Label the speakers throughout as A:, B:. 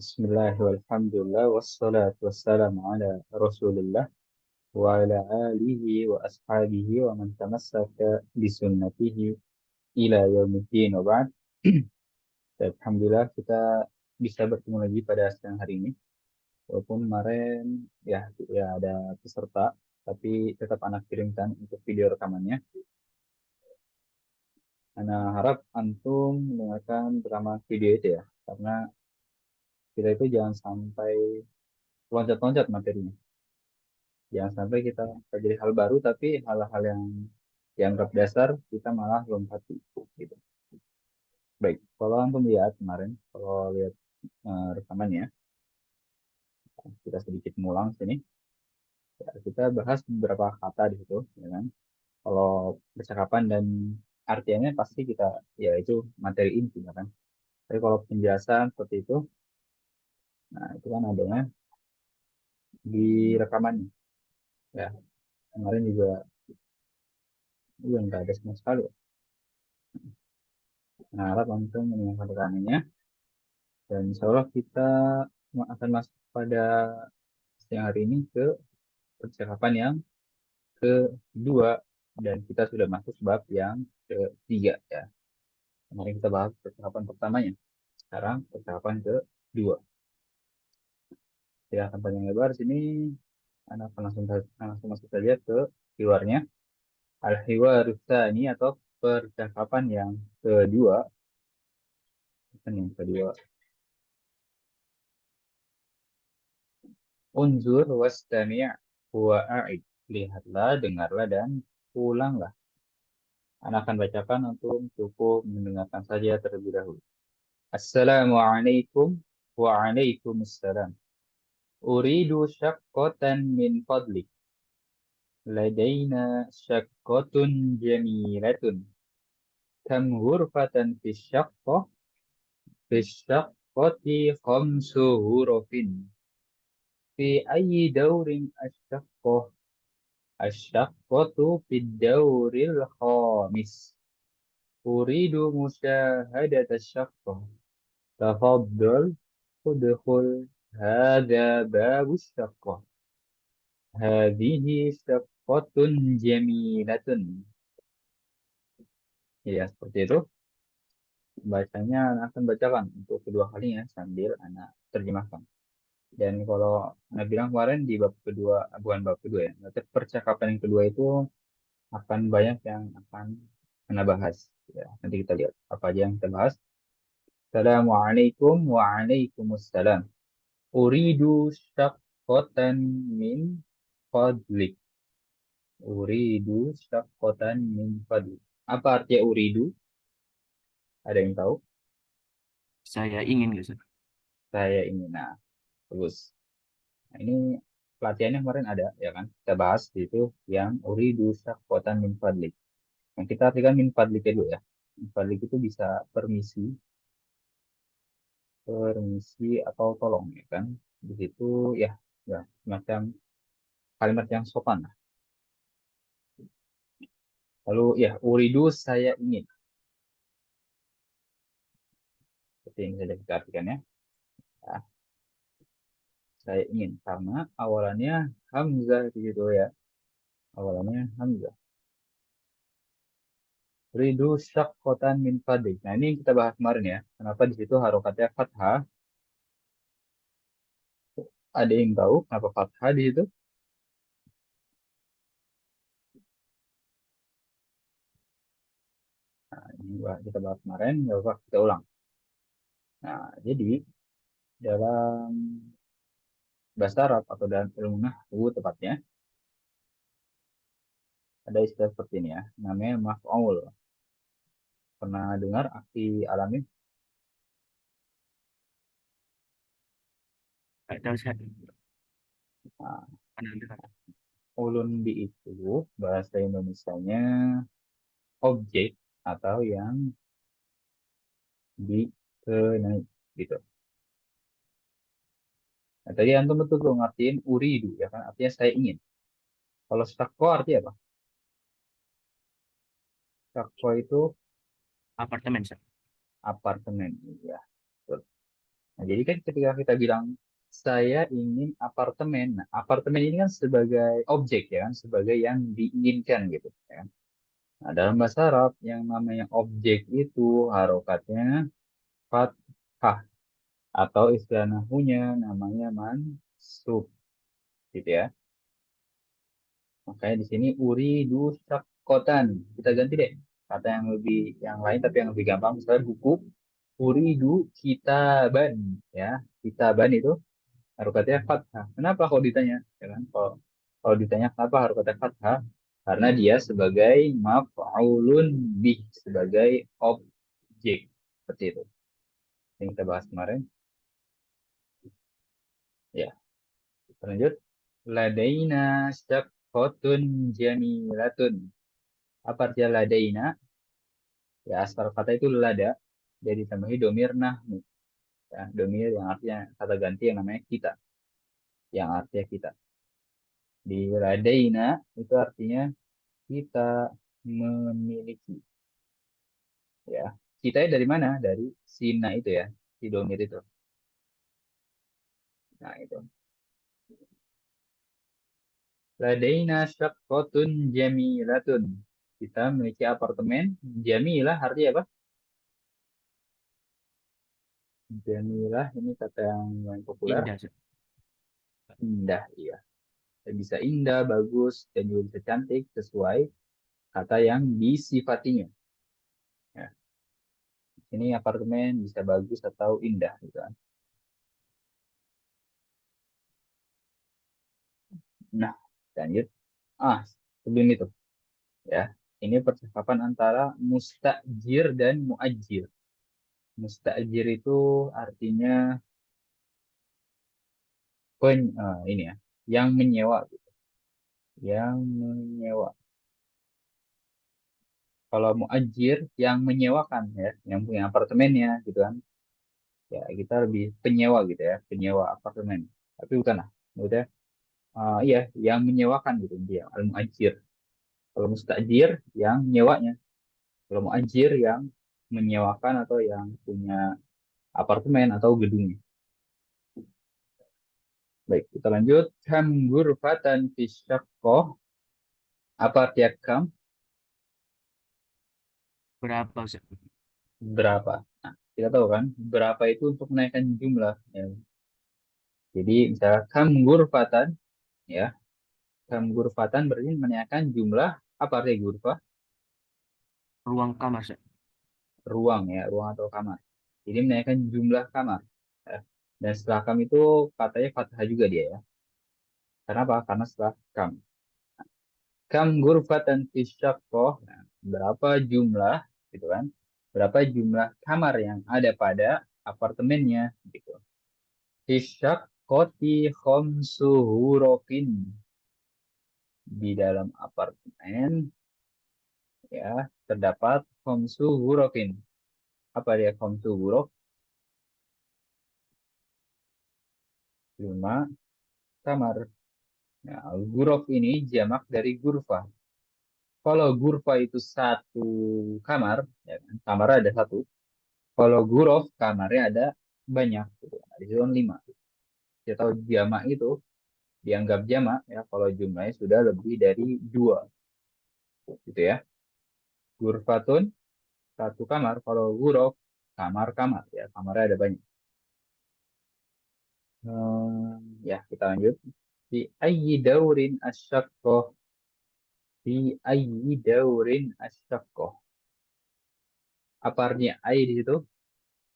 A: Bismillahirrahmanirrahim. Alhamdulillah wassalatu wassalamu ala Rasulillah wa ala alihi wa ashabihi wa man tamassaka bi sunnatihi ila yaumiddin wa ba'd. Alhamdulillah kita bisa bertemu lagi pada siang hari ini. Walaupun kemarin ya ada peserta, tapi tetap anak kirimkan untuk video rekamannya. Anak harap antum mendengarkan pertama video itu ya, karena kita itu jangan sampai loncat-loncat materinya. Jangan sampai kita pelajari hal baru, tapi hal-hal yang dianggap dasar kita malah lompati. Gitu. Baik, kalau antum lihat kemarin, kalau lihat rekamannya, kita sedikit mengulang sini. Ya, kita bahas beberapa kata di situ, ya kan? Kalau percakapan dan artiannya pasti kita, ya itu materi inti, ya kan? Tapi kalau penjelasan seperti itu, nah itu kan adanya di rekamannya. Ya, kemarin juga nggak ada sama sekali. Nah, harap antum mendengarkan rekamannya. Dan insya Allah kita akan masuk pada siang hari ini ke percakapan yang kedua. Dan kita sudah masuk bab yang ketiga ya. Kemarin kita bahas percakapan pertamanya. Sekarang percakapan kedua. Tidak akan panjang lebar sini. Anak akan langsung masuk saja ke keluarnya. Al-hiwaru tsani atau percakapan yang kedua. Yang kedua. Unzur wastami' wa a'id. Lihatlah, dengarlah, dan ulanglah. Anak akan bacakan untuk cukup mendengarkan saja terlebih dahulu. Assalamualaikum waalaikumsalam. Uridu syaqqatan min fadlik. Ladaina syaqqatun jamilatun. Kam ghurfatan fi syaqqah? Fi syaqqati khamsu hurufin. Fi ayyi dawrin asyaqqah? Asyaqqatu fi dawril khamis. Uridu musyahadat asyaqqah. Tafadhal udkhul. Hadza babus syaqqah. Hadhihi syaqqatun jamilatun. Ya, seperti itu. Bacanya akan bacakan untuk kedua kalinya sambil anak terjemahkan. Dan kalau anak bilang kemarin di bab kedua, bukan bab kedua ya, berarti percakapan yang kedua itu akan banyak yang akan anak bahas. Ya, nanti kita lihat apa aja yang kita bahas. Assalamualaikum waalaikumsalam. Uridu syaqqatan min fadlik. Uridu syaqqatan min fadlik. Apa artinya uridu? Ada yang tahu?
B: Saya ingin nggak sih?
A: Saya ingin. Nah, bagus. Nah, ini pelatihannya kemarin ada, ya kan? Kita bahas di itu yang uridu syaqqatan min fadlik. Yang kita artikan min fadlik dulu ya. Min fadlik itu bisa permisi, permisi atau tolong, ya kan? Di situ ya, ya semacam kalimat yang sopan lah. Lalu ya, uridu saya ingin. Seperti yang sudah kita artikan ya. Ya, saya ingin karena awalannya hamzah di situ ya. Awalannya hamzah. Ridu syaqqatan min fadlik. Nah, ini yang kita bahas kemarin ya. Kenapa di situ harokatnya fathah? Ada yang tahu kenapa fathah di situ? Nah, ini kita bahas kemarin, nggak apa kita ulang. Nah, jadi dalam bahasa Arab atau dalam ilmu nahwu tepatnya, ada istilah seperti ini ya. Namanya maf'ul. Pernah dengar arti alami?
B: Nggak tahu saya.
A: Nah,
B: Ada dengar.
A: ulun di itu bahasa Indonesianya objek atau yang dikenai gitu. Nah, tadi antum betul tuh ngertiin uridu ya kan, artinya saya ingin. Kalau stakwa artinya apa? Stakwa itu
B: Apartemen, Sir.
A: apartemen ya. Betul. Nah, jadi kan ketika kita bilang saya ingin apartemen, nah, apartemen ini kan sebagai objek ya kan, sebagai yang diinginkan gitu ya kan. Nah, dalam bahasa Arab yang namanya objek itu harokatnya fathah atau istilah nahwunya namanya mansub gitu ya. Makanya di sini uridu syakotan. Kita ganti deh kata yang lebih yang lain tapi yang lebih gampang. Misalnya buku uridu kitaban ya. Kitaban itu harokatnya fathah. Kenapa kalau ditanya? Ya kan? Kalau ditanya kenapa harokatnya fathah? Karena dia sebagai maf'ulun bih, sebagai objek. Seperti itu. Yang kita bahas kemarin. Ya, kita lanjut. Ladaina syaqqatun jamilatun. Apa artinya ladaina? Ya, asal kata itu lada. Jadi ditambahi domir nahnu. Ya, domir yang artinya kata ganti yang namanya kita. Yang artinya kita. Di ladaina itu artinya kita memiliki. Ya, kita dari mana? Dari sina itu ya. Si domir itu. Nah, itu. Ladaina syaqqatun jamilatun. Kita memiliki apartemen. Jamilah artinya apa? Jamilah ini kata yang lumayan populer.
B: Indah, Ustaz.
A: Indah, iya. Bisa indah, bagus, dan juga bisa cantik sesuai kata yang disifatinya. Ya. Ini apartemen bisa bagus atau indah gitu kan. Nah, lanjut. Ah, sebelum itu ya. Ini percakapan antara mustajir dan muajir. Mustajir itu artinya ini ya, yang menyewa gitu. Yang menyewa. Kalau muajir yang menyewakan ya, yang punya apartemennya gitu kan. Ya, kita lebih penyewa gitu ya, penyewa apartemen. Tapi bukan lah. Maksudnya iya, yang menyewakan gitu dia, al-muajir. Kalau mustajir yang nyewanya. Kalau muajir yang menyewakan atau yang punya apartemen atau gedungnya. Baik, kita lanjut. Kam gurfatan fi syaqqah. Apa artinya kam?
B: Berapa, Ustaz?
A: Berapa? Nah, kita tahu kan, berapa itu untuk menaikkan jumlah. Ya. Jadi misalnya kam gurfatan, ya. Kam gurfatan berarti menaikkan jumlah, apa artinya gurfah?
B: Ruang kamar, Ustaz.
A: Ruang ya, ruang atau kamar. Jadi menaikkan jumlah kamar. Ya. Dan setelah kam itu katanya fathah juga dia ya. Karena apa? Karena setelah kam. Kam ghurfatan fi syaqqah. Nah, berapa jumlah gitu kan? Berapa jumlah kamar yang ada pada apartemennya gitu. Fi syaqqati khamsu hurufin. Di dalam apartemen ya terdapat khamsu hurufin. Apa dia khamsu huruf? 5 kamar. Nah, guruf ini jamak dari gurfa. Kalau gurfa itu satu kamar, ya kan? Kamarnya ada satu. Kalau guruf kamarnya ada banyak. Gitu. Nah, di situ kan 5. Kita tahu jamak itu dianggap jamak ya kalau jumlahnya sudah lebih dari 2. Gitu ya. Gurfatun satu kamar. Kalau guruf kamar-kamar ya kamarnya ada banyak. Ya kita lanjut. Di ayyi daurin asyaqqah. Di ayyi daurin asyaqqah. Apa artinya ay di situ?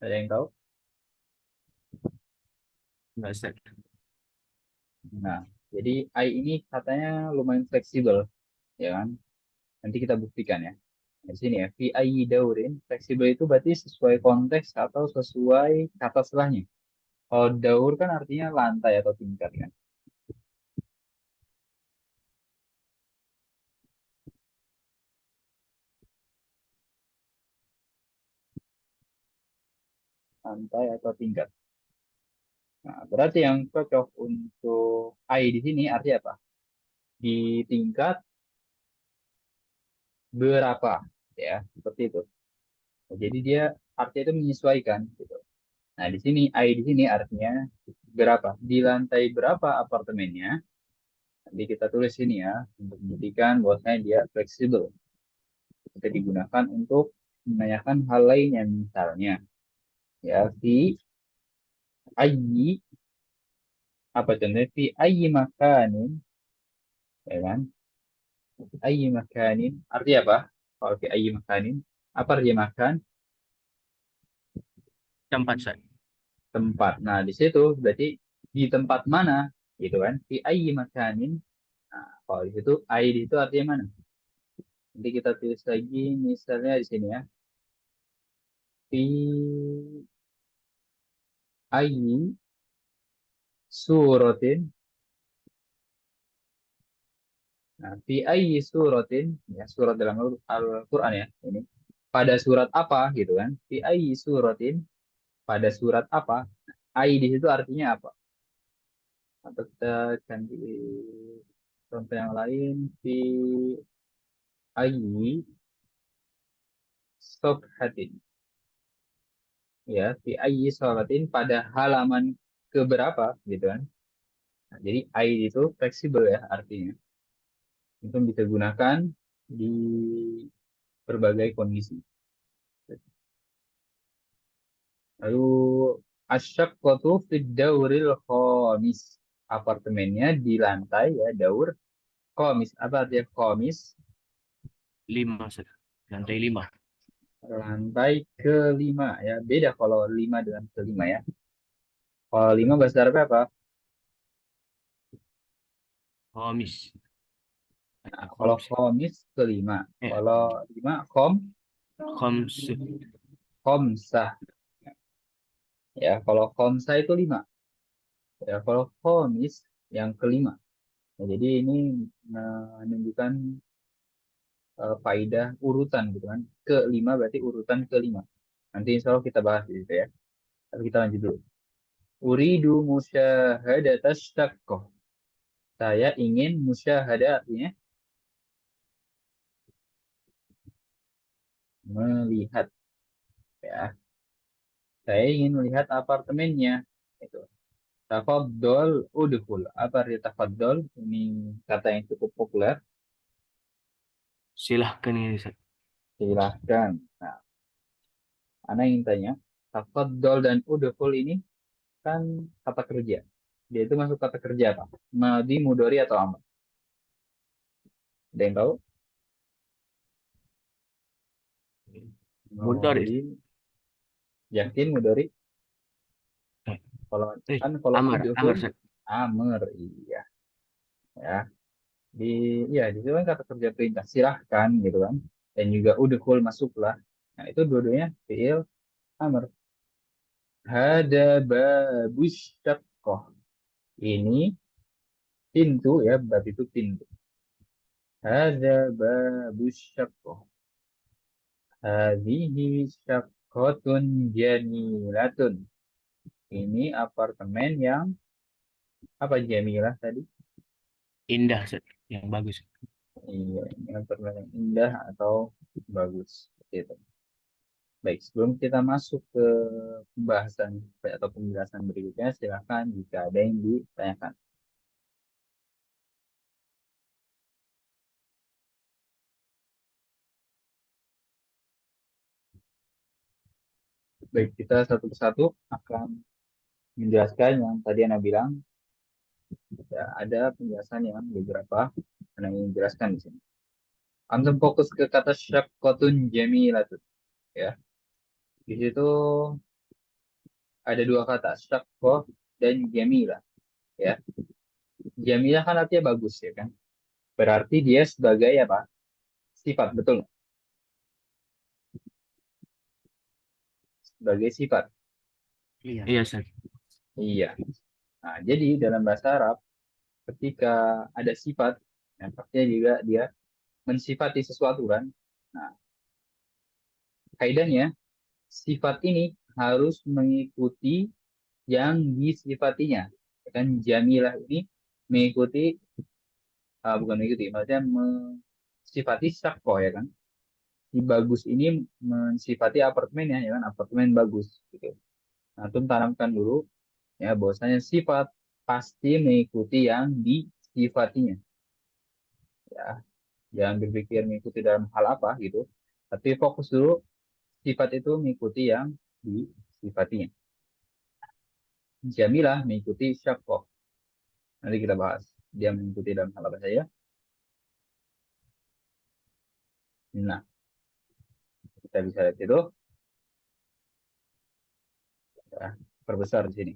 A: Ada yang tahu?
B: Enggak, Ustaz.
A: Nah, jadi AI ini katanya lumayan fleksibel, ya kan? Nanti kita buktikan ya. Di sini ya, fi ayyi daurin, fleksibel itu berarti sesuai konteks atau sesuai kata setelahnya. Kalau daur kan artinya lantai atau tingkat kan. Lantai atau tingkat. Nah, berarti yang cocok untuk AI di sini artinya apa? Di tingkat berapa, ya, seperti itu. Jadi dia artinya itu menyesuaikan gitu. Nah, di sini I di sini artinya berapa? Di lantai berapa apartemennya? Nanti kita tulis sini ya untuk membuktikan bahwasanya dia fleksibel. Bisa digunakan untuk menanyakan hal lainnya misalnya ya ayyi apa contohnya ayyi makanin ya kan? Ayyi makanin artinya apa? Kalau ayyi makanin apa artinya makan?
B: Tempat Ustaz.
A: Tempat. Nah, di situ berarti di tempat mana gitu kan? Ayyi makanin. Nah, kalau di situ ai di situ artinya mana? Nanti kita tulis lagi misalnya di sini ya. Fi ayyi suratin. Nah, fi ayyi suratin ya surat dalam Al-Qur'an ya ini. Pada surat apa gitu kan? Fi ayyi suratin pada surat apa? Ai di situ artinya apa? Atau kita ganti contoh yang lain fi ayyi safhatin ya fi ayyi suratin pada halaman keberapa gitu kan? Nah, jadi ai itu fleksibel ya artinya. Itu bisa gunakan di berbagai kondisi. Lalu asyaqqatu fid dauril khamis. Apartemennya di lantai ya daur khamis. Apa artinya khamis?
B: 5 Ustaz. Lantai 5.
A: Lantai kelima ya. Beda kalau lima dengan kelima ya. Kalau lima bahasa Arabnya apa?
B: Komis.
A: Nah, kalau
B: Komis.
A: khamis kelima.
B: Ya.
A: Kalau lima
B: Koms.
A: khomsah. Ya, kalau khomsah itu lima. Ya, kalau khamis yang kelima. Ya, jadi ini menunjukkan faidah urutan gitu kan. Kelima berarti urutan kelima. Nanti insya Allah kita bahas di situ ya. Tapi kita lanjut dulu. Uridu musyahadatas syaqqah. Saya ingin musyahadah artinya melihat ya. Saya ingin melihat apartemennya. Itu. Tafaddol udhul. Apa arti tafaddol? Ini kata yang cukup populer.
B: Silahkan ini Ustaz.
A: Silahkan. Nah, Ana ingin tanya. Tafaddol dan udhul ini kan kata kerja. Dia itu masuk kata kerja apa? Madi, mudori, atau amr? Ada yang tahu?
B: Mudhari.
A: Madi, yakin, mudori.
B: Eh,
A: Kalau kan kalau
B: Amar. Amar
A: udhul,
B: Ustaz.
A: amr. Iya. Ya. Di, ya, di situ kan kata kerja perintah. Silahkan gitu kan. Dan juga udhul, masuklah. Nah, itu dua-duanya fi'il amr. Hada babus syaqqah. Ini pintu ya, bab itu pintu. Hada babus syaqqah. Hadhihi syaqqatun jamilatun. Ini apartemen yang apa jamilah tadi?
B: Indah Ustaz. Yang bagus.
A: Iya, ini apartemen yang indah atau bagus. Seperti itu. Baik, sebelum kita masuk ke pembahasan atau penjelasan berikutnya, silakan jika ada yang ditanyakan. Baik, kita satu persatu akan menjelaskan yang tadi Anda bilang. Ya, ada penjelasan yang beberapa Anda ingin jelaskan di sini. Antum fokus ke kata syaqqatun jamilatun. Ya, di situ ada dua kata, syaqqah dan jamilah. Ya, jamilah kan artinya bagus ya kan. Berarti dia sebagai apa? Sifat, betul nggak? Sebagai sifat.
B: Iya Ustaz.
A: Iya. Nah, jadi dalam bahasa Arab ketika ada sifat, yang pastinya juga dia mensifati sesuatu kan. Nah, kaidahnya sifat ini harus mengikuti yang disifatinya. Kan jamilah ini mengikuti, bukan mengikuti, maksudnya mensifati syakko ya kan. Si bagus ini mensifati apartemennya ya kan, apartemen bagus gitu. Antum tanamkan dulu ya bahwasanya sifat pasti mengikuti yang disifatinya. Ya, jangan berpikir mengikuti dalam hal apa gitu. Tapi fokus dulu sifat itu mengikuti yang disifatinya. Jamilah mengikuti syaqqah. Nanti kita bahas. Dia mengikuti dalam hal apa saja. Nah, kita bisa lihat itu. Ya, perbesar di sini.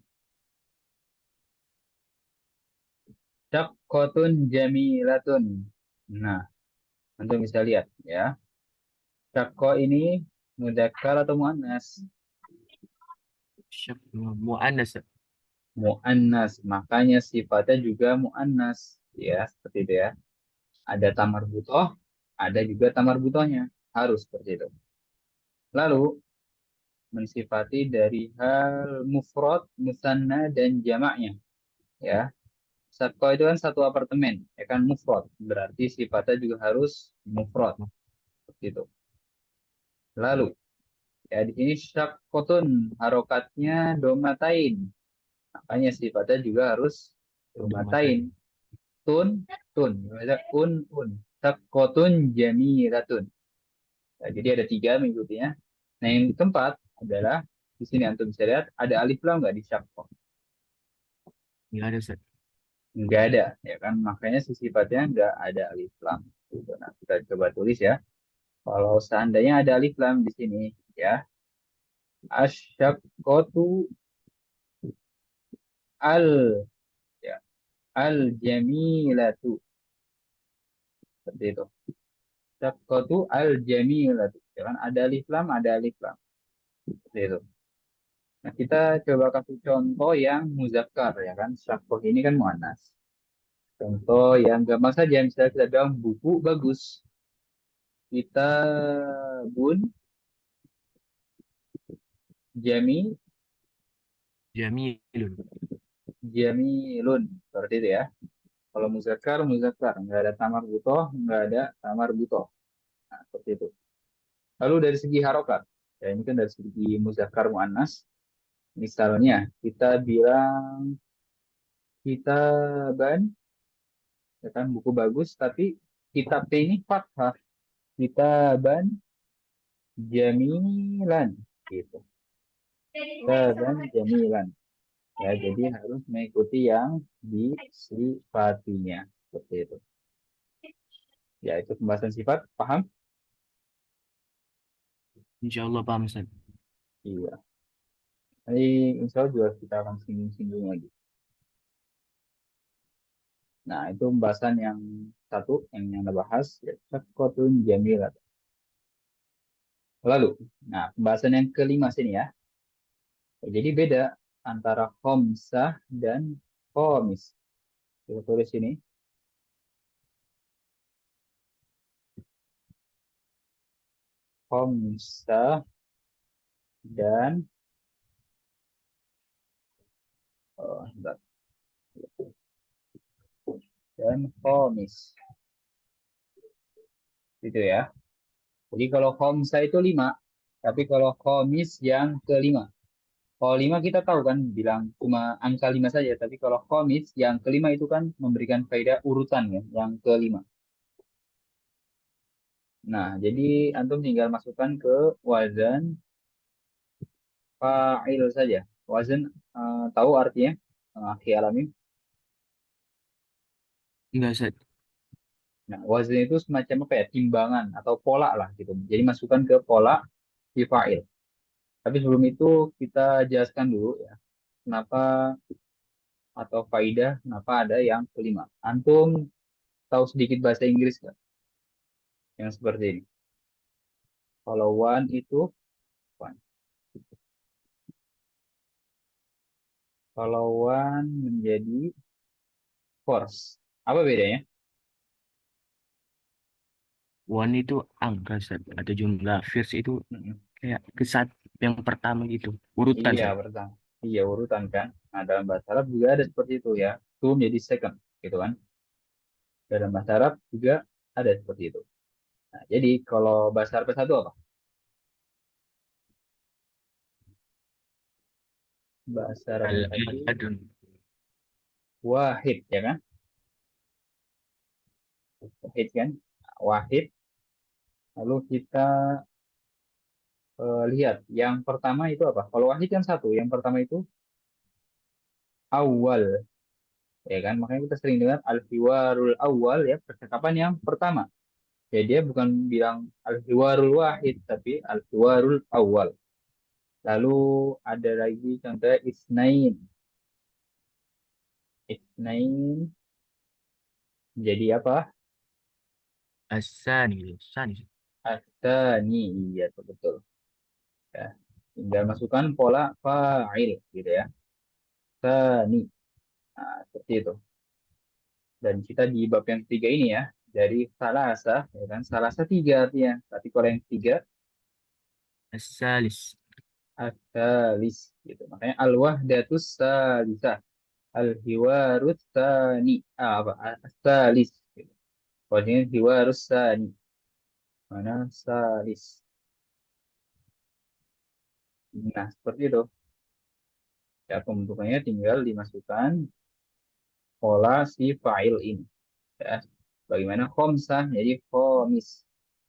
A: Syaqqatun jamilatun. Nah, antum bisa lihat ya. Syaqqa ini mudzakkar atau muannas?
B: Syak muannas Ustaz.
A: Muannas. Makanya sifatnya juga muannas. Ya, seperti itu ya. Ada tamar butoh, ada juga tamar butohnya. Harus seperti itu. Lalu, mensifati dari hal mufrad, musanna, dan jamaknya. Ya, Sakko itu kan satu apartemen, ya kan mufrad. Berarti sifatnya juga harus mufrad, gitu. Lalu, ya di sini syakkotun, harokatnya domatain. Makanya sifatnya juga harus
B: Udah mata.
A: domatain. Tun, tun. Misalnya un. Syakkotun jamilatun. Nah, jadi ada tiga mengikutinya. Nah, yang keempat adalah di sini antum bisa lihat ada alif lam nggak di syakko?
B: Nggak ada Ustaz.
A: Nggak ada, ya kan? Makanya si sifatnya nggak ada alif lam. Gitu. Nah, kita coba tulis ya. Kalau seandainya ada alif lam di sini, ya, asyaqqatu al, ya, al jamilatu, seperti itu. Syaqqatu al jamilatu, ya kan? Ada alif lam, seperti itu. Nah, kita coba kasih contoh yang muzakkar, ya kan? Syaqqah ini kan muannas. Contoh yang gampang saja, misalnya kita bilang buku bagus. Kita bun jami
B: Jamilun.
A: jamilun, seperti itu ya. Kalau muzakkar, muzakkar. Nggak ada tamar butoh, nggak ada tamar butoh. Nah, seperti itu. Lalu dari segi harokat, ya ini kan dari segi muzakkar muannas. Misalnya, kita bilang kita ban, ya kan buku bagus, tapi kitab ini fathah. Kita ban jamilan, gitu. Kita ban jamilan. Ya, jadi harus mengikuti yang disifatinya. Seperti itu. Ya, itu pembahasan sifat. Paham?
B: Insya Allah paham Ustaz.
A: Iya. Nanti insya Allah juga kita akan singgung-singgung lagi. Nah, itu pembahasan yang satu yang kita bahas. Ya, syakotun jamilat. Lalu, nah pembahasan yang kelima sini ya. Jadi beda antara khomsah dan khomis. Kita tulis sini. Khomsah dan bentar. Dan khomis. Gitu ya. Jadi kalau khomsa itu lima, tapi kalau khomis yang kelima. Kalau lima kita tahu kan bilang cuma angka lima saja, tapi kalau khomis yang kelima itu kan memberikan faedah urutan ya, yang kelima. Nah, jadi antum tinggal masukkan ke wazan fa'il saja. Wazan tahu artinya? Akhi alamin.
B: Enggak Ustaz.
A: Nah, wazan itu semacam apa ya? Timbangan atau pola lah gitu. Jadi masukkan ke pola si fa'il. Tapi sebelum itu kita jelaskan dulu ya. Kenapa atau faidah kenapa ada yang kelima. Antum tahu sedikit bahasa Inggris nggak? Yang seperti ini. Kalau one itu one. Kalau one menjadi force. Apa bedanya?
B: One itu angka Ustaz. Atau jumlah verse itu
A: Mm-mm.
B: kayak kesat yang pertama gitu. Urutan
A: Iya,
B: Ustaz.
A: pertama. Iya, urutan kan. Nah, dalam bahasa Arab juga ada seperti itu ya. Two menjadi second, gitu kan. Dalam bahasa Arab juga ada seperti itu. Nah, jadi kalau bahasa Arab satu apa? Bahasa Arabnya tadi
B: Al-ahadun.
A: wahid, ya kan? Wahid kan? Wahid. Lalu kita lihat yang pertama itu apa? Kalau wahid kan satu. Yang pertama itu awal, ya kan? Makanya kita sering dengar al-hiwarul awal, ya, percakapan yang pertama. Ya dia bukan bilang al-hiwarul wahid, tapi al-hiwarul awal. Lalu ada lagi contohnya isnain. Isnain jadi apa?
B: Asani. Asani.
A: Asani, iya tuh, betul. Ya. Tinggal masukkan pola fa'il gitu ya. Sani. Nah, seperti itu. Dan kita di bab yang ketiga ini ya, dari salasa, ya kan? Salasa tiga artinya. Tapi kalau yang ketiga,
B: Asalis.
A: asalis gitu. Makanya al-wahdatus salisah. Al-hiwarus sani. Apa? Asalis. Gitu. Pokoknya hiwarus sani. Mana salis. Nah, seperti itu. Ya, pembentukannya tinggal dimasukkan pola si fa'il ini. Ya. Bagaimana khomsah jadi khomis.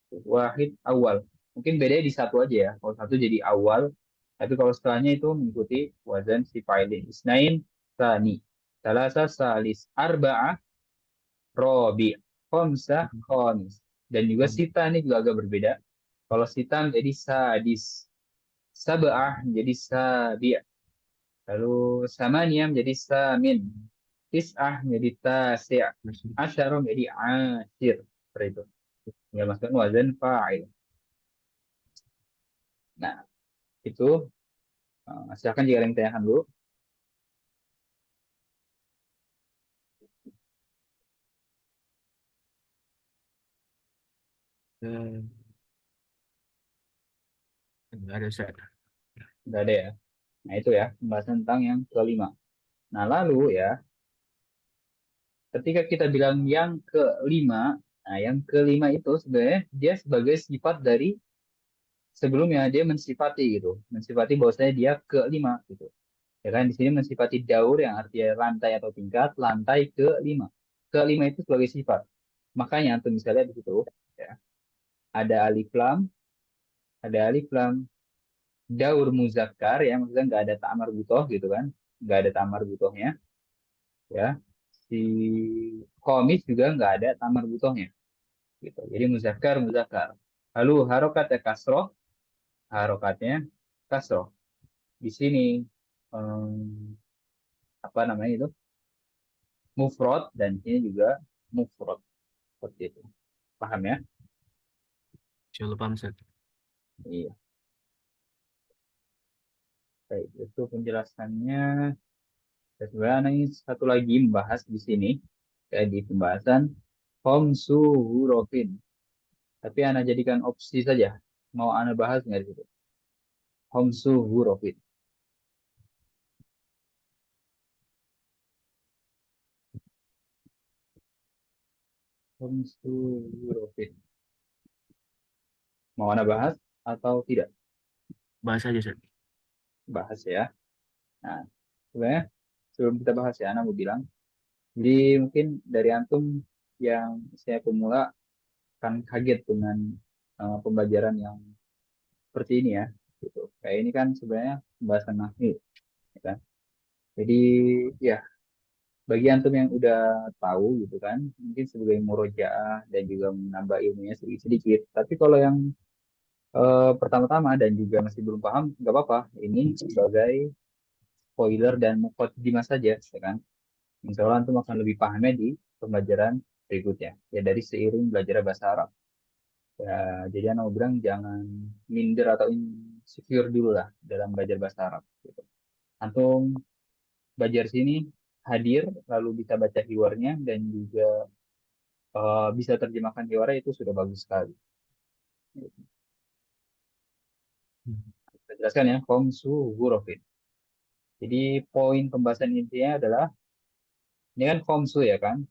A: Wahid awal. Mungkin bedanya di satu aja ya. Kalau satu jadi awal, tapi kalau setelahnya itu mengikuti wazan si fa'ilin. Isnain tani. Salasa salis. Arba'ah robi. Khomsah khomis. Dan juga sita ini juga agak berbeda. Kalau sita menjadi sadis. Sab'ah menjadi sabi'. Lalu samaniyah menjadi samin. Tis'ah menjadi tasi'. Asyara menjadi asyir. Seperti itu. Tinggal masukkan wazan fa'il. Nah, itu silakan jika ada yang tanyakan dulu.
B: Eh, Enggak ada Ustaz.
A: Udah ada ya. Nah, itu ya pembahasan tentang yang kelima. Nah, lalu ya, ketika kita bilang yang kelima, nah yang kelima itu sebenarnya dia sebagai sifat dari sebelumnya, dia mensifati gitu. Mensifati bahwasanya dia kelima gitu. Ya kan di sini mensifati daur yang artinya lantai atau tingkat, lantai kelima. Kelima itu sebagai sifat. Makanya tuh misalnya di situ ya, ada alif lam, ada alif lam daur muzakkar ya, maksudnya nggak ada ta'mar butoh gitu kan, nggak ada ta'mar butohnya ya. Si komis juga nggak ada ta'mar butohnya gitu, jadi muzakkar muzakkar. Lalu harokatnya kasroh, harokatnya kasroh di sini, em, apa namanya itu, mufrad, dan ini juga mufrad, seperti itu. Paham ya?
B: Insyaallah paham Ustaz.
A: Iya. Baik, itu penjelasannya. Dan sebenarnya ini satu lagi membahas di sini, kayak di pembahasan khamsu hurufin. Tapi Anda jadikan opsi saja. Mau Anda bahas nggak di situ? Khamsu hurufin. Khamsu hurufin. Mau Anda bahas atau tidak?
B: Bahas aja Ustaz.
A: Bahas ya. Nah, sebenarnya sebelum kita bahas ya, Anda mau bilang. Jadi mungkin dari Antum yang saya pemula kan kaget dengan pembelajaran yang seperti ini ya. Gitu. Kayak ini kan sebenarnya pembahasan nahwu, ya kan? Jadi ya, bagi antum yang udah tahu gitu kan, mungkin sebagai murojaah dan juga menambah ilmunya sedikit-sedikit. Tapi kalau yang pertama-tama dan juga masih belum paham, nggak apa-apa. Ini sebagai spoiler dan mukadimah saja, ya kan. Insya Allah antum akan lebih pahamnya di pembelajaran berikutnya. Ya dari seiring belajar bahasa Arab. Ya, jadi anak mau bilang jangan minder atau insecure dulu lah dalam belajar bahasa Arab. Gitu. Antum belajar sini hadir, lalu bisa baca keywordnya dan juga bisa terjemahkan hiwara, itu sudah bagus sekali.
B: Hmm.
A: Kita jelaskan ya, komsu hurufin. Jadi poin pembahasan intinya adalah, ini kan komsu ya kan,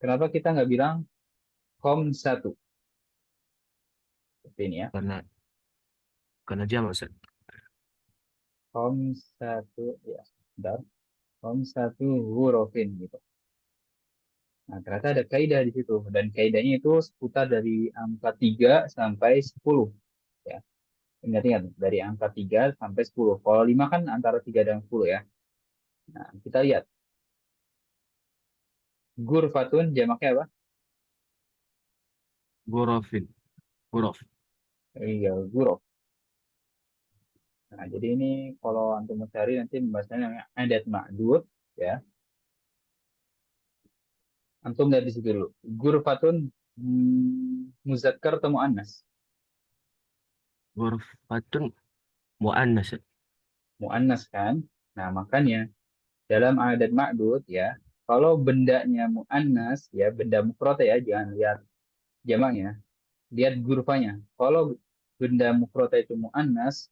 A: kenapa kita nggak bilang kom satu seperti ini ya.
B: Karena jamak Ustaz.
A: Khamsatu, ya, sebentar. Khamsatu hurufin gitu. Nah, ternyata ada kaidah di situ. Dan kaidahnya itu seputar dari angka 3 sampai 10. Ya. Ingat-ingat, dari angka 3 sampai 10. Kalau 5 kan antara 3 dan 10 ya. Nah, kita lihat. Gurfatun jamaknya apa?
B: Gurafin. Guraf.
A: Iya, guruf. Nah, jadi ini kalau antum mencari nanti pembahasannya namanya adat ma'dud ya. Antum lihat di situ dulu. Gurfatun muzakkar atau muannas?
B: Gurfatun mu'annas.
A: Muannas kan? Nah, makanya dalam adat ma'dud ya, kalau bendanya muannas ya, benda mufrad ya, jangan lihat jamaknya, lihat gurfanya. Kalau benda mufrad itu muannas,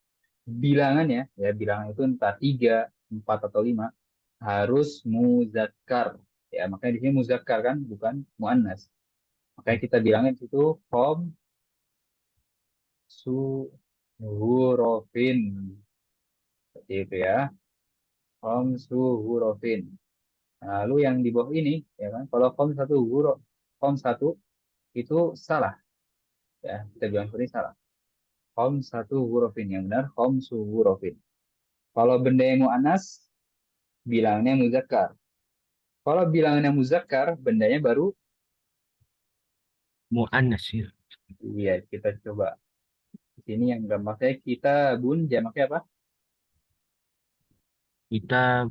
A: bilangannya ya, bilangan itu entah 3, 4 atau 5 harus muzakkar. Ya, makanya di sini muzakkar kan, bukan muannas. Makanya kita bilangin itu kom su hurufin. Seperti itu ya. Kom su hurufin. Nah, lalu yang di bawah ini, ya kan, kalau kom satu itu salah. Ya, kita bilang seperti ini salah. Kom satu hurufin. Yang benar, kom su hurufin. Kalau benda yang mu'anas, bilangnya muzakkar. Kalau bilangnya muzakkar, bendanya baru,
B: Mu'annas ya.
A: iya, kita coba. Di sini yang gampang saya, kita bun, jamaknya apa?
B: Kita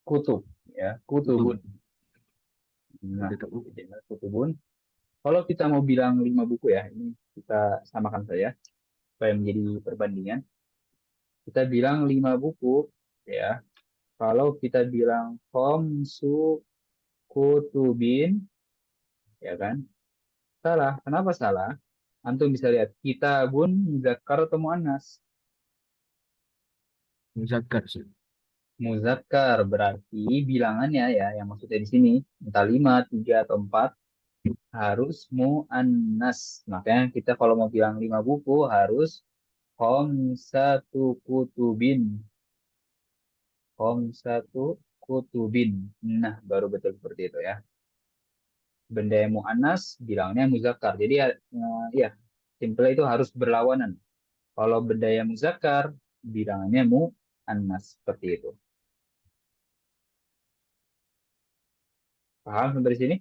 A: Kutub. Ya,
B: kutub.
A: kutubun. Nah,
B: Kita
A: jadi kutubun. Kalau kita mau bilang 5 buku ya, ini kita samakan saja supaya menjadi perbandingan. Kita bilang 5 buku ya. Kalau kita bilang khamsu kutubin ya kan? Salah. Kenapa salah? Antum bisa lihat kitabun muzakkar atau muannas.
B: muzakkar sih.
A: Muzakkar berarti bilangannya ya yang maksudnya di sini entah 5, 3 atau 4 harus muannas. Makanya kita kalau mau bilang 5 buku harus khamsatu kutubin. Khamsatu kutubin. Nah, baru betul seperti itu ya. Benda yang mu'annas bilangnya muzakkar. Jadi ya, ya simple itu harus berlawanan. Kalau benda yang muzakkar bilangnya mu'annas seperti itu. Paham sampai di sini?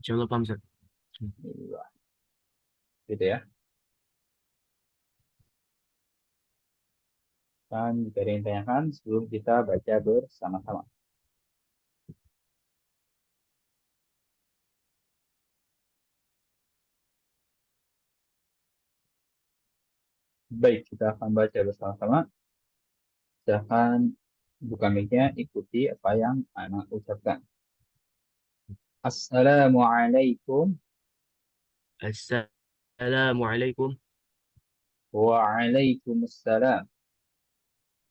B: Insyaallah paham Ustaz.
A: Iya, gitu ya. Dan jika ada yang tanyakan sebelum kita baca bersama-sama. Baik, kita akan baca bersama-sama. Silahkan buka mic-nya, ikuti apa yang anak ucapkan. Assalamualaikum
B: Assalamualaikum.
A: waalaikumsalam.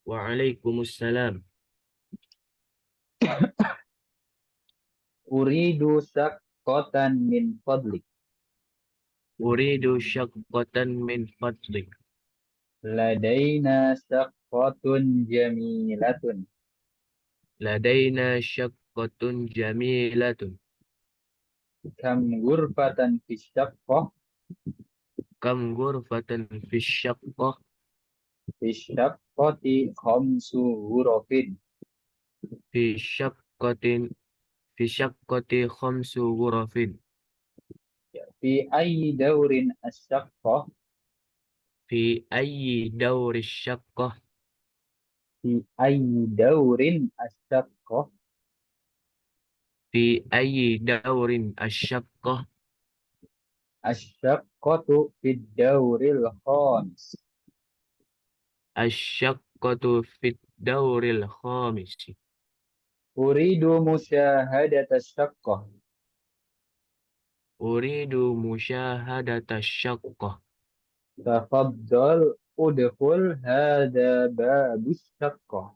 B: Waalaikumsalam.
A: Uridu syaqqatan min fadlik.
B: Uridu syaqqatan min fadlik.
A: Ladaina syaqqatun jamilatun.
B: Ladaina syaqqatun jamilatun.
A: Kam ghurfatan fi syaqqah.
B: Kam ghurfatan fi syaqqah.
A: Fi syaqqati khamsu hurufin.
B: Fi syaqqatin. Fi syaqqati khamsu ghurafin.
A: Ya, fi ayyi daurin asyaqqah.
B: Fi ayyi dawri syaqqah.
A: Fi ayyi daurin asyaqqah.
B: Fi ayyi dawrin asyaqqah.
A: Asyaqqatu fi dauril khamis.
B: Asyaqqatu fit dawril khamis.
A: Uridu musyahadata syaqqah.
B: Uridu musyahadata syaqqah.
A: Tafaddal udkhul hada babus syaqqah.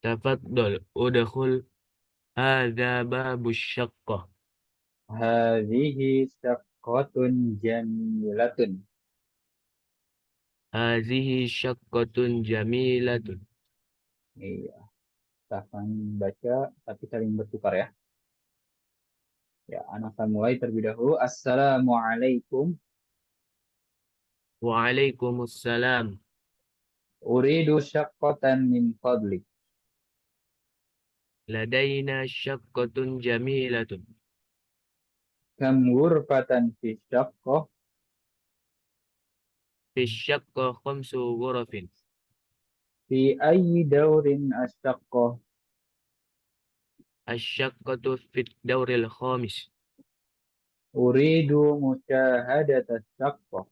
B: Tafaddal udkhul hadza babu syaqqah.
A: Hadhihi syaqqatun jamilatun.
B: Hazihi syaqqatun jamilatun.
A: Iya, kita akan baca tapi saling bertukar ya. Ya, anak akan mulai terlebih dahulu. Assalamualaikum.
B: Waalaikumsalam.
A: Uridu syaqqatan min fadlik.
B: Ladaina syaqqatun jamilatun.
A: Kam ghurfatan fi syaqqah.
B: Fi syaqqa khamsu ghurafin.
A: Fi ayyi dawrin asyaqqah.
B: Asyaqqatu fit dawril khamis.
A: Uridu musyahadata syaqqah.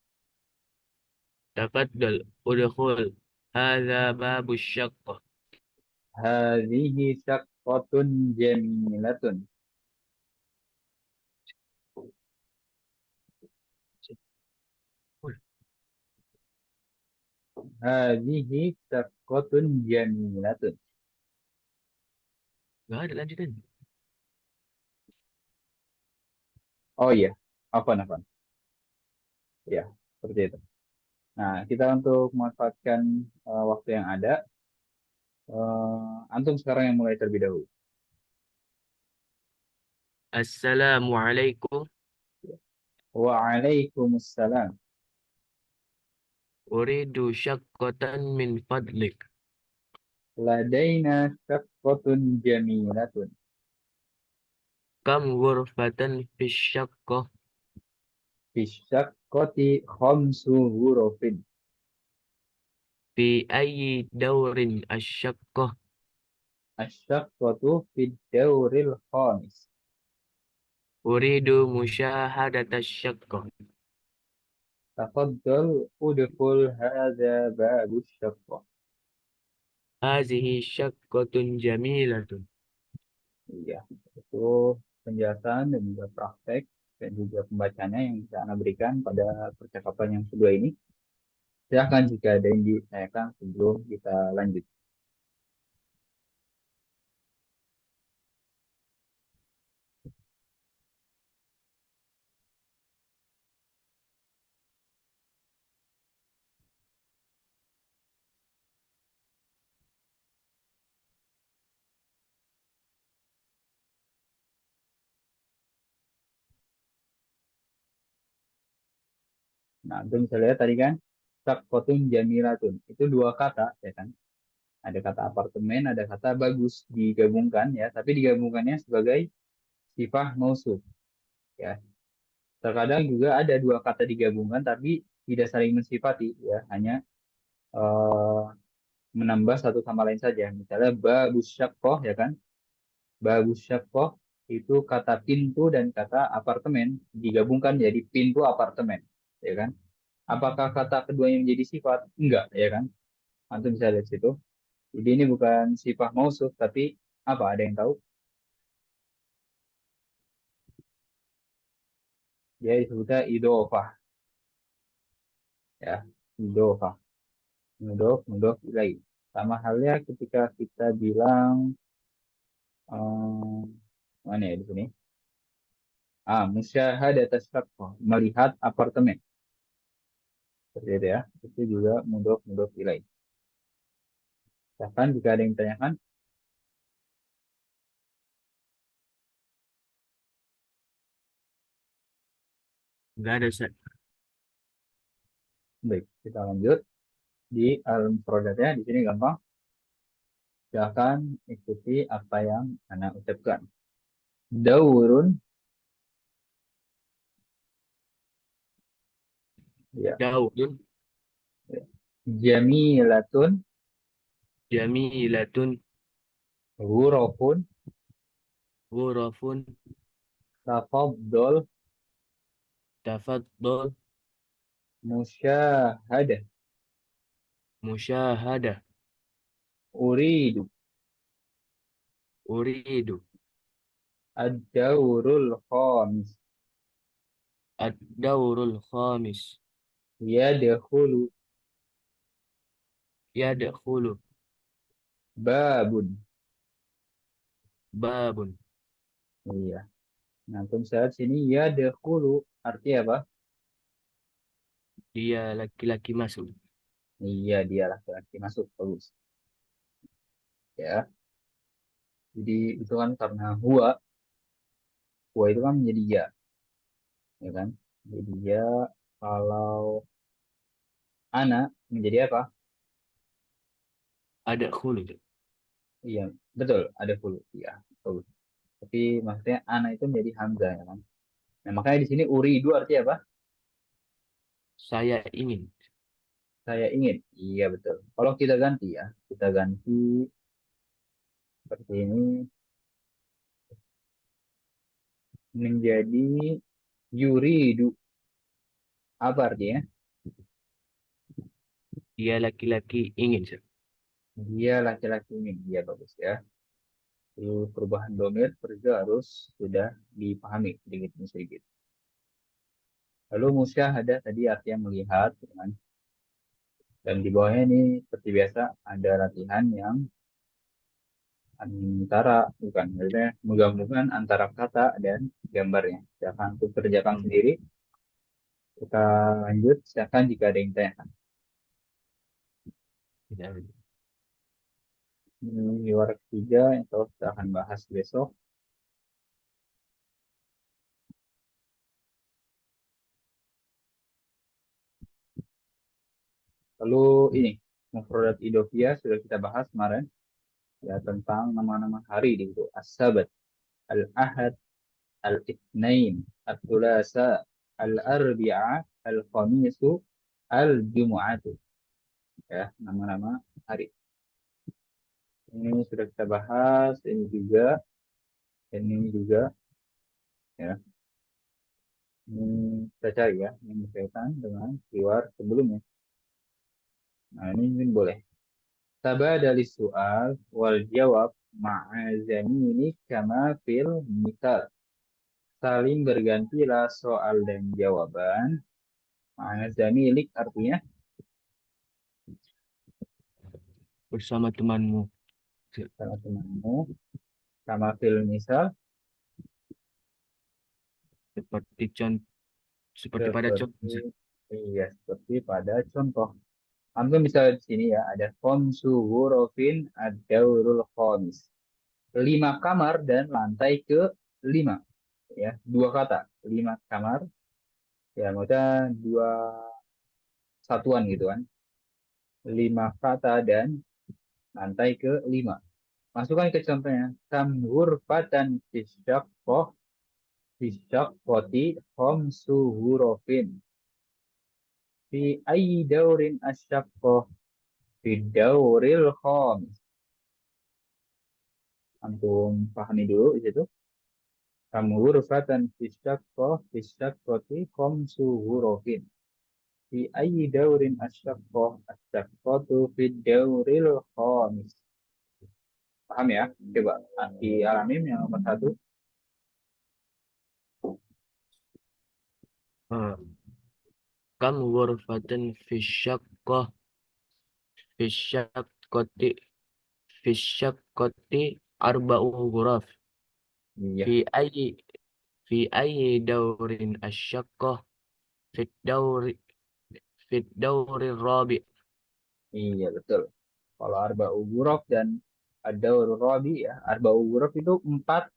B: Tafaddal udkhul. Hadza babu syaqqa.
A: Hadhihi syaqqatun jamilatun. Hadhihi syaqqatun jamilatun.
B: Nggak ada lanjutan.
A: Oh iya, apa? Ya, seperti itu. Nah, kita untuk memanfaatkan waktu yang ada, antum sekarang yang mulai terlebih dahulu.
B: Assalamualaikum.
A: Waalaikumsalam.
B: Uridu syaqqatan min fadlik.
A: Ladaina syaqqatun jamilatun.
B: Kam ghurfatan fi syaqqah.
A: Fi syaqqati khamsu hurufin.
B: Fi ayyi dawrin asyaqqah.
A: Asyaqqatu fi dawril khamis.
B: Uridu musyahadata syaqqah.
A: Tafaddal udkhul hadza babu syaqqah.
B: Hazihi syaqqatun jamilatun.
A: Iya, itu penjelasan dan juga praktek dan juga pembacanya yang bisa Anda berikan pada percakapan yang kedua ini. Silahkan jika ada yang ditanyakan sebelum kita lanjut. Nah, itu bisa lihat tadi kan, sakkotun jamilatun. Itu dua kata, ya kan? Ada kata apartemen, ada kata bagus digabungkan ya, tapi digabungkannya sebagai sifat mausuf ya. Terkadang juga ada dua kata digabungkan tapi tidak saling mensifati ya, hanya eh, menambah satu sama lain saja. Misalnya babus syaqqah ya kan? Babus syaqqah itu kata pintu dan kata apartemen digabungkan jadi pintu apartemen, ya kan? Apakah kata keduanya menjadi sifat? Enggak, ya kan? Antum bisa lihat situ. Jadi ini bukan sifat mausuf, tapi apa? Ada yang tahu? Dia disebutnya idofah, ya. Idofah, mudof ilaih. Sama halnya ketika kita bilang, eh, mana ya di sini? Musyahadat syaqqah, melihat apartemen. Seperti itu ya. Itu juga mudof ilaih. Bahkan jika ada yang ditanyakan,
B: Nggak ada Ustaz.
A: baik, kita lanjut di al-mufradatnya. Di sini gampang. Silahkan ikuti apa yang Anda ucapkan. Daurun, ya.
B: Daudun
A: Jamilatun,
B: jamilatun.
A: ghurafun,
B: Ghurafun.
A: tafaddal,
B: Tafaddal.
A: musyahadah,
B: Musyahadah.
A: uridu,
B: Uridu.
A: ad-daurul khamis,
B: Ad-dawrul khamis.
A: yadkhulu,
B: Yadkhulu.
A: babun.
B: Babun.
A: Iya. Nah, untuk saat sini yadkhulu artinya apa?
B: Dia laki-laki masuk.
A: Iya, dia laki-laki masuk. Bagus. Ya. Jadi itu kan karena huwa itu kan menjadi ya kan? Jadi ya, kalau anak menjadi apa?
B: Ada hulu.
A: Iya, betul, ada hulu. Iya, bagus. Tapi maksudnya anak itu menjadi hamzah ya kan? Nah, makanya di sini uridu artinya apa?
B: Saya ingin.
A: Saya ingin. Iya, betul. Kalau kita ganti ya, kita ganti seperti ini menjadi yuridu. Apa artinya?
B: Dia laki-laki ingin, Sir.
A: Dia laki-laki ingin. Iya, bagus ya. Itu perubahan domir juga harus sudah dipahami sedikit demi sedikit. Lalu musyahadah tadi artinya melihat, ya kan? Dan di bawahnya ini seperti biasa ada latihan yang antara bukan maksudnya menggabungkan antara kata dan gambarnya. Silakan untuk kerjakan sendiri. Kita lanjut. Silakan jika ada yang tanya.
B: Tidak.
A: Ini luar ketiga yang kita akan bahas besok. Lalu ini mufradat idofiyah sudah kita bahas kemarin ya tentang nama-nama hari di itu as-sabat, al-ahad, al-itsnain, al-thulasa, al-arbi'a, al-khamisu, al-jumu'atu, ya nama-nama hari. Ini sudah kita bahas, ini juga ya. Ini kita cari ya yang berkaitan dengan keyword sebelumnya. Nah, ini boleh. Tabadali soal wal jawab ma'azamini kama fil misal. Saling bergantilah soal dan jawaban. Ma'azamilik artinya
B: Bersama temanmu. Sir.
A: sama temanmu. Kama fil misal
B: Seperti contoh, seperti pada contoh,
A: seperti
B: Sir.
A: iya seperti pada contoh. Ambil misalnya di sini ya ada khamsu ghurafin ad-daurul khamis. 5 kamar dan lantai ke 5 ya dua kata 5 kamar ya maksudnya dua satuan gitu kan 5 kata dan lantai ke 5 masukkan ke contohnya kam ghurfatan fisyaqqati khamsu ghurafin fi ayyi daurin asyaqqah fi dauril khamis antum pahami dulu di situ kam ghurfatan fisyaqqati khamsu ghurafin fi ayyi daurin asyaqqah asyaqqatu fi dauril khamis. Paham ya? Coba di alamin yang nomor satu.
B: Ah, Kam ghurfatan fi syaqqah fi syaqqati fi syaqqati arba'u ghuraf.
A: Iya,
B: Fi ayyi fi ayyi daurin asyaqqah fi dauri fi dauri rabi.
A: iya betul. Kalau arba'u ghuraf dan ad-daurur rabi ya, arba'u ghuraf itu 4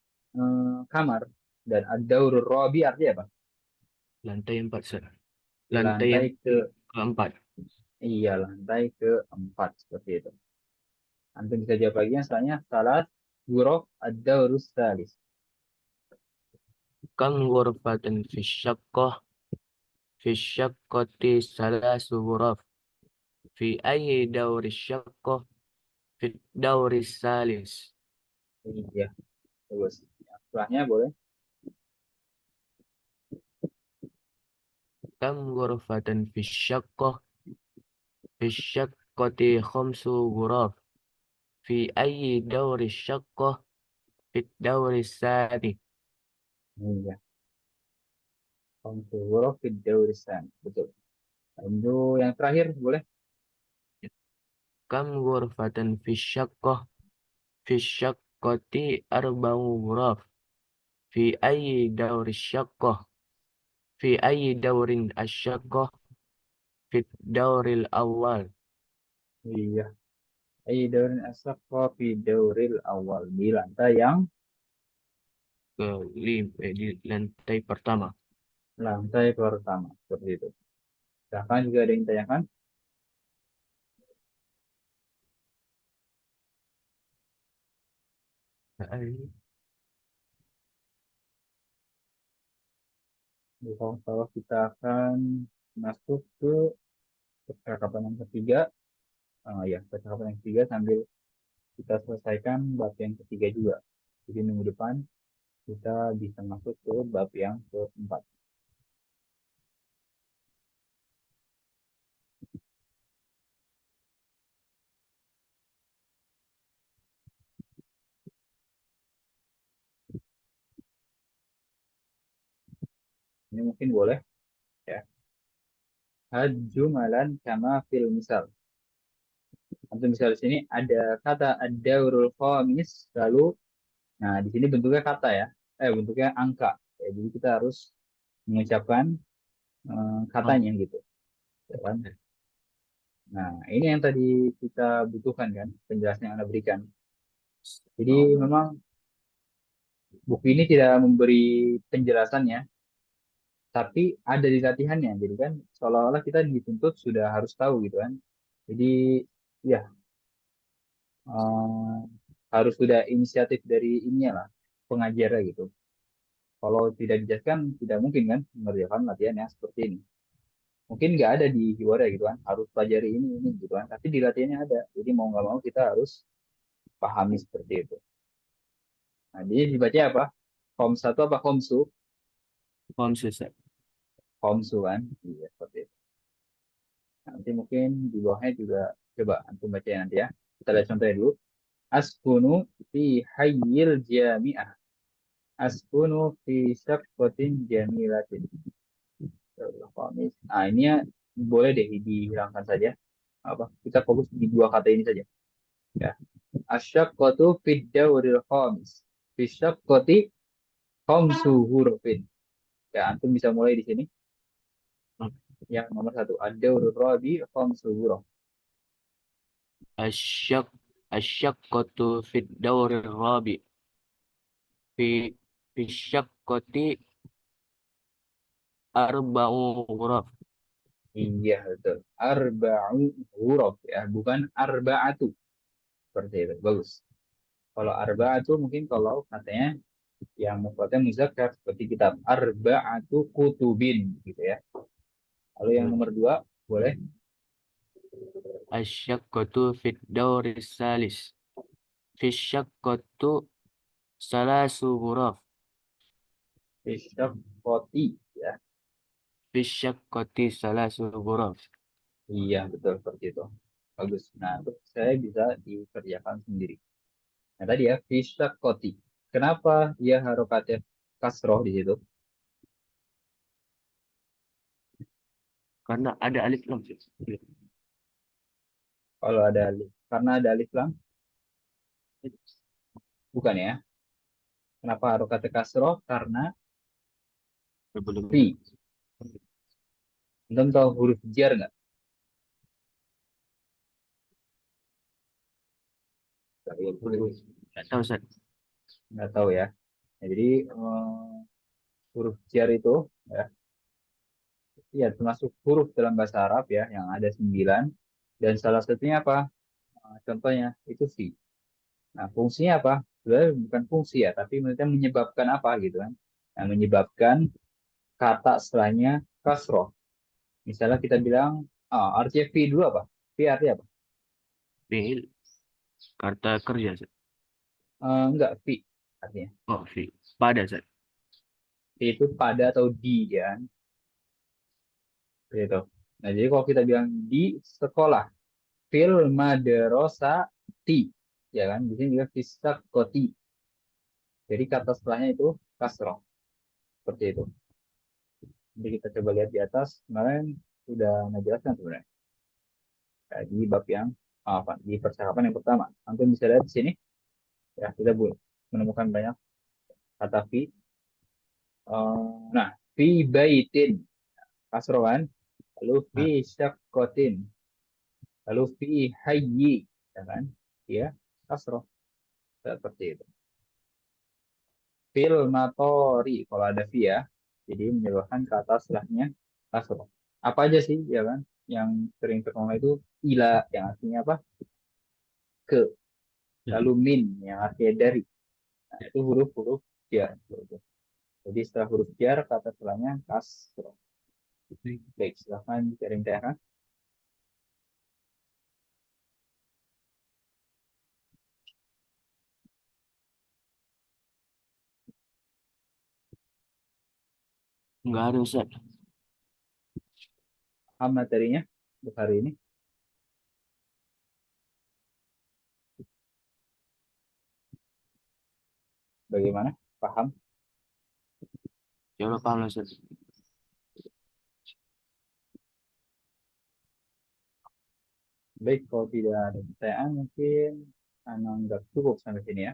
A: kamar dan ad-daurur rabi artinya apa?
B: Lantai 4, Sir. Lantai yang
A: Lantai ke
B: keempat.
A: iya lantai ke 4 seperti itu. Antum bisa jawab lagi yang selanjutnya salah ghuraf ad-daurus salis.
B: Kam ghurfatan fi syaqqati salasu ghuraf. Fi ayyi dauri syaqqah fi dauri salis.
A: Iya, bagus. Yang setelahnya boleh.
B: Kam ghurfatan fi syaqqati khamsu ghuraf. Fi ayyi dauri syaqqah fi dauri sadi.
A: Iya, khamsu ghuraf fid dauris salis. Betul. Lalu yang terakhir boleh.
B: Kam ghurfatan fi syaqqati arba'u ghuraf. Fi ayyi dauri syaqqah fi ayyi daurin asyaqqah fi dauril awal.
A: Iya. Aidarin asaqqa fi dauril awal. Di lantai yang
B: Di lantai pertama.
A: lantai pertama. Seperti itu. Bahkan juga ada yang tanyakan. Kalau kita akan masuk ke percakapan yang ketiga. Ya, percakapan yang ketiga sambil kita selesaikan bab yang ketiga juga. Jadi minggu depan kita bisa masuk ke bab yang keempat. Ini mungkin boleh ya. Hajumalan kama fil misal. Untuk misal di sini ada kata ad-daurul khamis, lalu nah di sini bentuknya kata ya. Bentuknya angka. Ya, jadi kita harus mengucapkan
B: Oh,
A: katanya gitu, ya kan? Nah, ini yang tadi kita butuhkan kan, penjelasan yang Anda berikan. Jadi
B: oh,
A: memang buku ini tidak memberi penjelasannya, tapi ada di latihannya. Jadi kan seolah-olah kita dituntut sudah harus tahu gitu kan. Jadi ya eh, harus sudah inisiatif dari ini lah pengajarnya gitu. Kalau tidak dijelaskan tidak mungkin kan mengerjakan latihan yang seperti ini. Mungkin nggak ada di Hiwara gitu kan, harus pelajari ini gitu kan. Tapi di latihannya ada. Jadi mau nggak mau kita harus pahami seperti itu. Nah, jadi dibaca apa? Kom satu apa komsu?
B: paham Ustaz.
A: Komsu kan? Iya seperti itu. Nanti mungkin di bawahnya juga coba antum baca nanti ya. Kita lihat contohnya dulu. Askunu fi hayyil jami'ah. Askunu fi syakwatin jamilatin. Nah, ini ya boleh deh dihilangkan saja. Apa? Kita fokus di dua kata ini saja. Ya. Asyaqqatu fid dawril khamis. Fi syaqqati khamsu hurufin. Ya, antum bisa mulai di sini. Yang nomor satu. Ad-dawrul rabi khamsu huruf.
B: Asyak asyaqqatu fid dawril rabi fi fi syaqqati arba'u ghuraf.
A: Iya, betul. Arba'u huruf ya, bukan arba'atu. Seperti itu. Bagus. Kalau arba'atu mungkin kalau katanya yang mufradnya muzakkar seperti kitab arba'atu kutubin gitu ya. Lalu yang nomor dua boleh
B: Asyaqqatu fid dawril salis. Fi syaqqatu salasu ghuraf.
A: Bishop Poti ya.
B: Fi syaqqati salasu ghuraf.
A: Iya betul seperti itu. Bagus. Nah, itu saya bisa dikerjakan sendiri. Nah tadi ya Bishop Koti. Kenapa dia harokatnya kasroh di situ?
B: Karena ada alif lam.
A: Kalau ada alif, karena ada alif lam, bukan ya? Kenapa harokatnya kasroh? Karena
B: Belum.
A: fi. Antum tahu huruf jar nggak?
B: Nggak tahu Ustaz.
A: Nggak tahu ya. Nah, jadi huruf jar itu ya, ya termasuk huruf dalam bahasa Arab ya yang ada 9 dan salah satunya apa? Contohnya itu fi. Nah, fungsinya apa? Sebenarnya bukan fungsi ya, tapi maksudnya menyebabkan apa gitu kan? Nah, menyebabkan kata setelahnya kasroh. Misalnya kita bilang, artinya fi dulu apa? Fi artinya apa?
B: Fi'il kata kerja Ustaz.
A: Enggak, fi artinya.
B: Oh, fi. Pada Ustaz.
A: Fi itu pada atau di ya kan? Gitu. Nah, jadi kalau kita bilang di sekolah, fil madrasati, ya kan? Di sini juga fisakoti. Jadi kata setelahnya itu kasroh. Seperti itu. Jadi kita coba lihat di atas. Kemarin sudah menjelaskan sebenarnya. Di bab yang apa? Di percakapan yang pertama. Antum bisa lihat di sini. Ya, kita menemukan banyak kata fi. Nah, fi baitin kasroh kan? Lalu fi
B: Nah,
A: syakkotin. Lalu fi hayyi, ya kan? Ya, kasroh seperti itu. Fil matori, kalau ada fi ya, jadi menyebabkan kata setelahnya kasroh. Apa aja sih, ya kan? Yang sering terkenal itu ila, yang artinya apa? Ke. Lalu
B: Dari.
A: min, yang artinya dari. Nah, itu huruf-huruf jar. Jadi setelah huruf jar, kata setelahnya kasroh. Baik, silahkan sharing daerah.
B: Enggak ada Ustaz.
A: Paham materinya untuk hari ini? Bagaimana? Paham?
B: Coba paham Ustaz.
A: Baik, kalau tidak ada pertanyaan, mungkin anggap cukup sampai sini ya.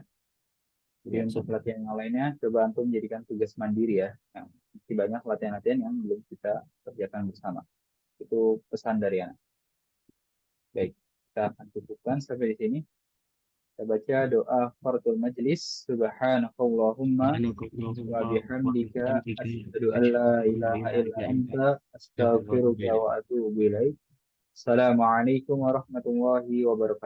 A: Jadi
B: Ya,
A: untuk
B: Ustaz.
A: latihan yang lainnya, coba antum menjadikan tugas mandiri ya. Yang masih banyak latihan-latihan yang belum kita kerjakan bersama. Itu pesan dari anak. Baik, kita akan cukupkan sampai di sini. Kita baca doa fardhu majlis. Subhanakallahumma wa bihamdika asyhadu an la ilaha illa anta astaghfiruka wa atubu ilaik. Assalamualaikum warahmatullahi wabarakatuh.